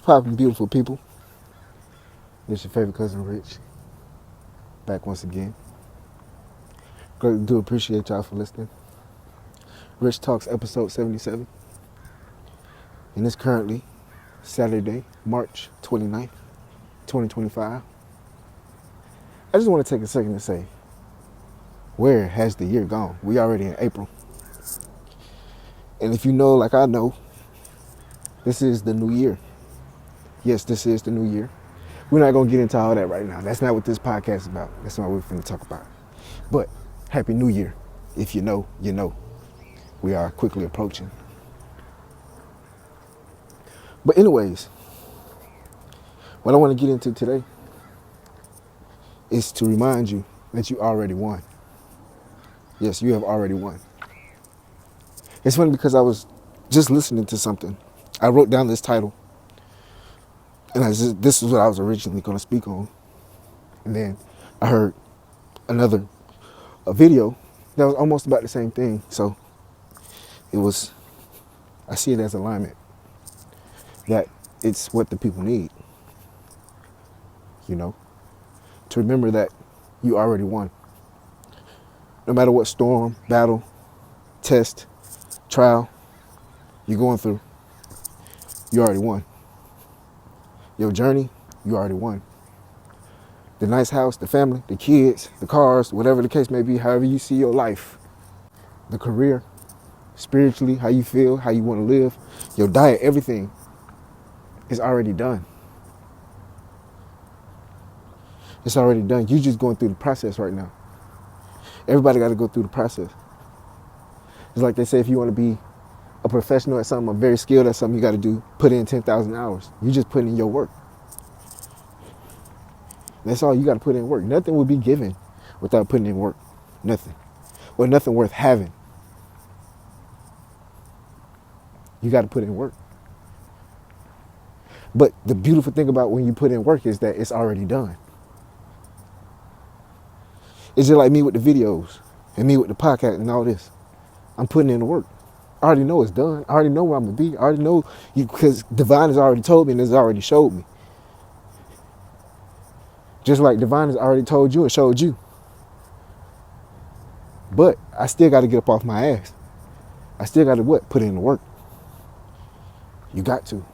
poppin', beautiful people? It's your favorite cousin, Rich, back once again. Do appreciate y'all for listening. Rich Talks episode 77, and it's currently Saturday, March 29th, 2025. I just want to take a second to say, where has the year gone? We already in April. And if you know, like I know, this is the new year. Yes, this is the new year. We're not going to get into all that right now. That's not what this podcast is about. That's not what we're going to talk about. But Happy New Year. If you know, you know. We are quickly approaching. But anyways, what I want to get into today is to remind you that you already won. Yes, you have already won. It's funny because I was just listening to something. I wrote down this title. And this is what I was originally going to speak on. And then I heard a video that was almost about the same thing. So I see it as alignment. That it's what the people need. You know, to remember that you already won. No matter what storm, battle, test, trial you're going through, you already won. Your journey, you already won. The nice house, the family, the kids, the cars, whatever the case may be, however you see your life, the career, spiritually, how you feel, how you want to live, your diet, everything is already done. It's already done. You're just going through the process right now. Everybody got to go through the process. It's like they say, if you want to be a professional at something, or very skilled at something, you got to put in 10,000 hours. You just put in your work. That's all. You got to put in work. Nothing will be given without putting in work. Nothing. Or nothing worth having. You got to put in work. But the beautiful thing about when you put in work is that it's already done. It's just like me with the videos and me with the podcast and all this. I'm putting in the work. I already know it's done. I already know where I'm going to be. I already know because Divine has already told me and has already showed me. Just like Divine has already told you and showed you. But I still got to get up off my ass. I still got to what? Put in the work. You got to.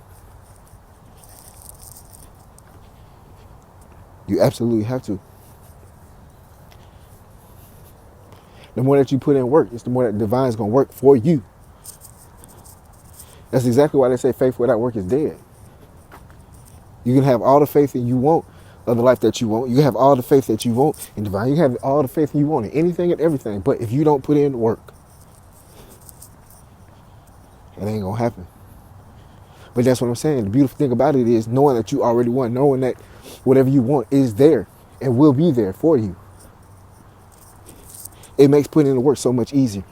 You absolutely have to. The more that you put in work, it's the more that Divine is going to work for you. That's exactly why they say faith without work is dead. You can have all the faith that you want of the life that you want. You can have all the faith that you want in Divine. You can have all the faith you want in anything and everything. But if you don't put in work, it ain't going to happen. But that's what I'm saying. The beautiful thing about it is knowing that you already won, knowing that whatever you want is there and will be there for you. It makes putting in the work so much easier.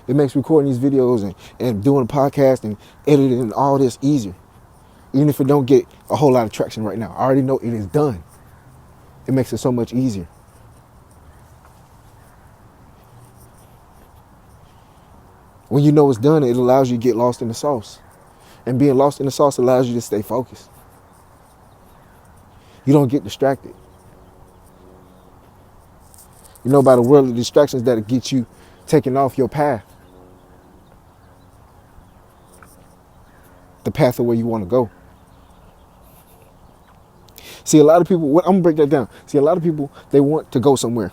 It makes recording these videos and doing a podcast and editing and all this easier. Even if it don't get a whole lot of traction right now. I already know it is done. It makes it so much easier. When you know it's done, it allows you to get lost in the sauce. And being lost in the sauce allows you to stay focused. You don't get distracted. You know, by the worldly distractions that'll get you taken off your path. The path of where you want to go. See, a lot of people, I'm going to break that down. See, a lot of people, they want to go somewhere.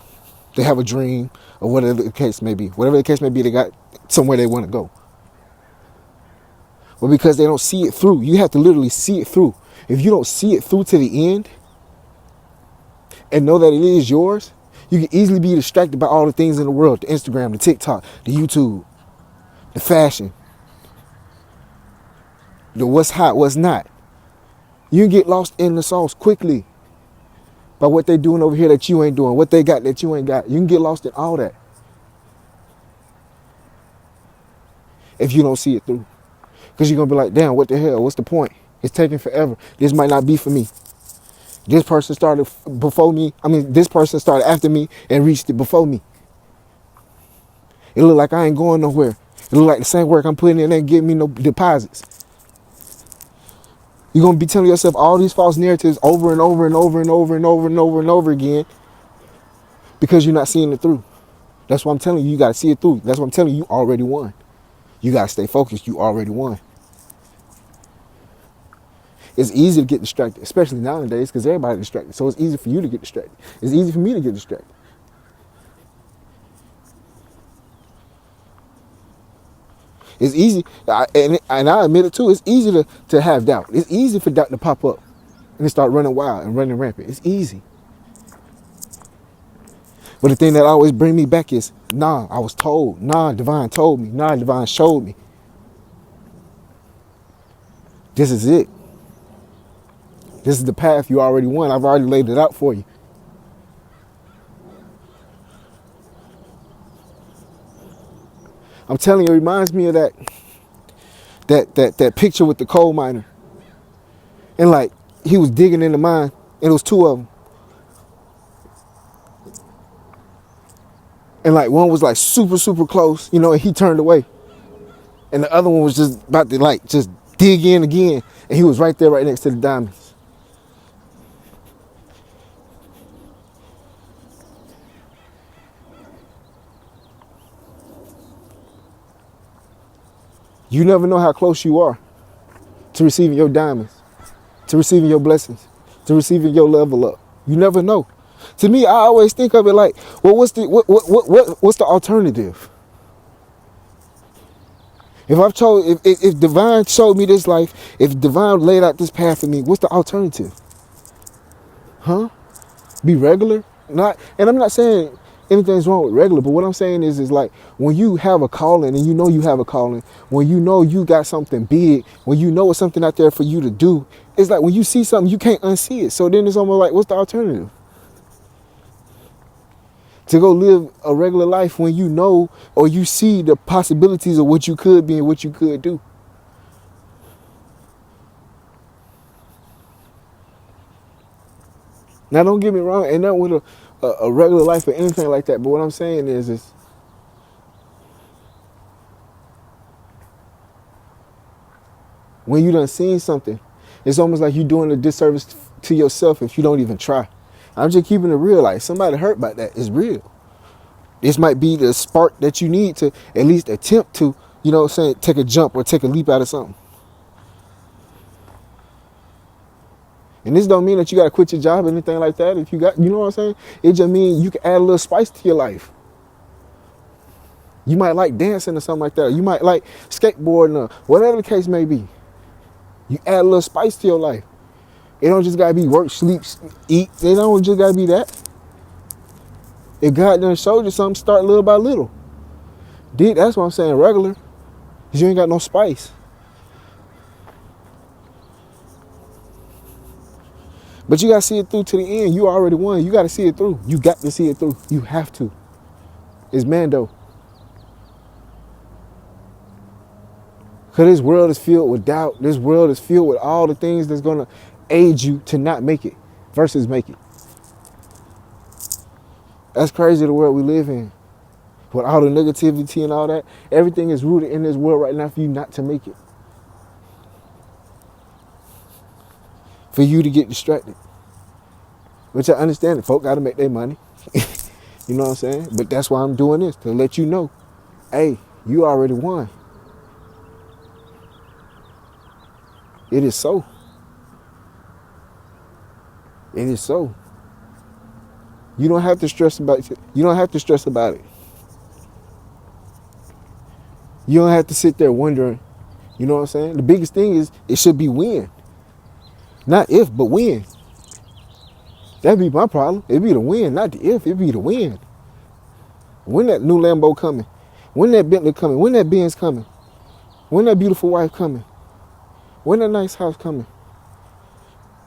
They have a dream or whatever the case may be. Whatever the case may be, they got somewhere they want to go. But because they don't see it through, you have to literally see it through. If you don't see it through to the end and know that it is yours, you can easily be distracted by all the things in the world, the Instagram, the TikTok, the YouTube, the fashion, the what's hot, what's not. You can get lost in the sauce quickly by what they doing over here that you ain't doing, what they got that you ain't got. You can get lost in all that if you don't see it through. Because you're going to be like, damn, what the hell? What's the point? It's taking forever. This might not be for me. This person started before me. This person started after me and reached it before me. It look like I ain't going nowhere. It look like the same work I'm putting in ain't giving me no deposits. You're going to be telling yourself all these false narratives over and over and over and over and over and over and over again because you're not seeing it through. That's what I'm telling you. You got to see it through. That's what I'm telling you. You already won. You got to stay focused. You already won. It's easy to get distracted, especially nowadays because everybody's distracted. So it's easy for you to get distracted. It's easy for me to get distracted. It's easy, and I admit it too, it's easy to have doubt. It's easy for doubt to pop up and to start running wild and running rampant. It's easy. But the thing that always bring me back is, nah, I was told. Nah, divine told me. Nah, divine showed me. This is it. This is the path you already won. I've already laid it out for you. I'm telling you, it reminds me of that picture with the coal miner. And like, he was digging in the mine, and it was two of them. And like, one was like super, super close, and he turned away. And the other one was just about to like, just dig in again. And he was right there, right next to the diamonds. You never know how close you are to receiving your diamonds, to receiving your blessings, to receiving your level up. You never know. To me, I always think of it like, well, what's the alternative? If divine showed me this life, if divine laid out this path for me, what's the alternative? Huh? Be regular? And I'm not saying anything's wrong with regular, but what I'm saying is like, when you have a calling and you know you have a calling, when you know you got something big, when you know it's something out there for you to do, it's like when you see something, you can't unsee it. So then it's almost like, what's the alternative? To go live a regular life when you know or you see the possibilities of what you could be and what you could do. Now, don't get me wrong, ain't nothing with a regular life or anything like that. But what I'm saying is when you done seen something, it's almost like you're doing a disservice to yourself if you don't even try. I'm just keeping it real. Like, somebody hurt by that is real. This might be the spark that you need to at least attempt to, take a jump or take a leap out of something. And this don't mean that you got to quit your job or anything like that. If you got, you know what I'm saying? It just means you can add a little spice to your life. You might like dancing or something like that. You might like skateboarding or whatever the case may be. You add a little spice to your life. It don't just got to be work, sleep, eat. It don't just got to be that. If God done showed you something, start little by little. That's what I'm saying, regular. Because you ain't got no spice. But you got to see it through to the end. You already won. You got to see it through. You got to see it through. You have to. It's Mando. Because this world is filled with doubt. This world is filled with all the things that's going to aid you to not make it versus make it. That's crazy, the world we live in. With all the negativity and all that. Everything is rooted in this world right now for you not to make it. For you to get distracted. Which I understand. Folk got to make their money. You know what I'm saying? But that's why I'm doing this. To let you know, hey, you already won. It is so. It is so. You don't have to stress about it. You don't have to stress about it. You don't have to sit there wondering. You know what I'm saying? The biggest thing is it should be when. Not if, but when. That'd be my problem. It'd be the when, not the if. It'd be the when. When that new Lambo coming? When that Bentley coming? When that Benz coming? When that beautiful wife coming? When that nice house coming?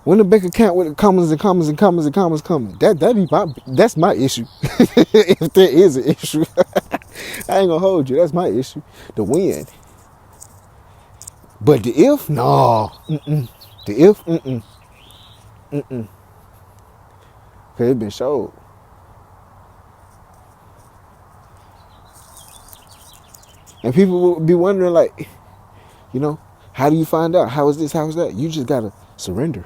When the bank account with the commas and commas and commas and commas coming? That's my issue. If there is an issue. I ain't gonna hold you. That's my issue. The when. But the if, no. The if, Cause it been showed. And people will be wondering, like, How do you find out? How is this? How is that? You just gotta surrender.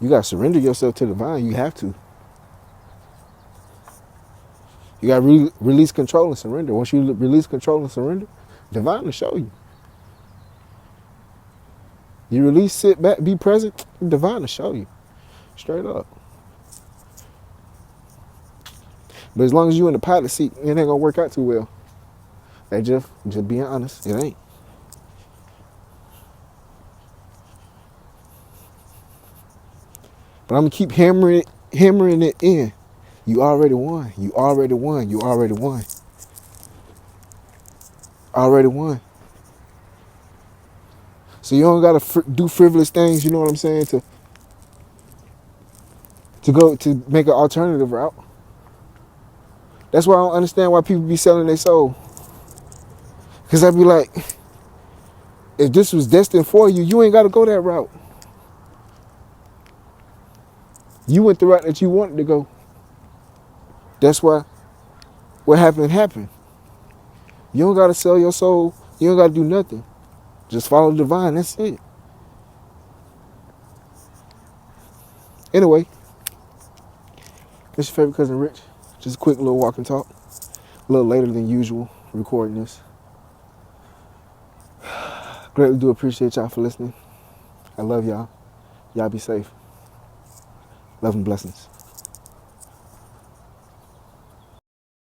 You gotta surrender yourself to the divine. You have to. You gotta release control and surrender. Once you release control and surrender, divine will show you. You release, sit back, be present, divine will show you. Straight up. But as long as you in the pilot seat, it ain't gonna work out too well. Hey Jeff, just being honest, it ain't. But I'm gonna keep hammering it in. You already won. You already won. You already won. Already won. So you don't gotta do frivolous things. You know what I'm saying? To make an alternative route. That's why I don't understand why people be selling their soul. Cause I'd be like, if this was destined for you, you ain't gotta go that route. You went the route that you wanted to go. That's why what happened. You don't gotta sell your soul. You don't gotta do nothing. Just follow the divine. That's it. Anyway, it's your favorite cousin Rich. Just a quick little walk and talk. A little later than usual recording this. Greatly do appreciate y'all for listening. I love y'all. Y'all be safe. Love and blessings.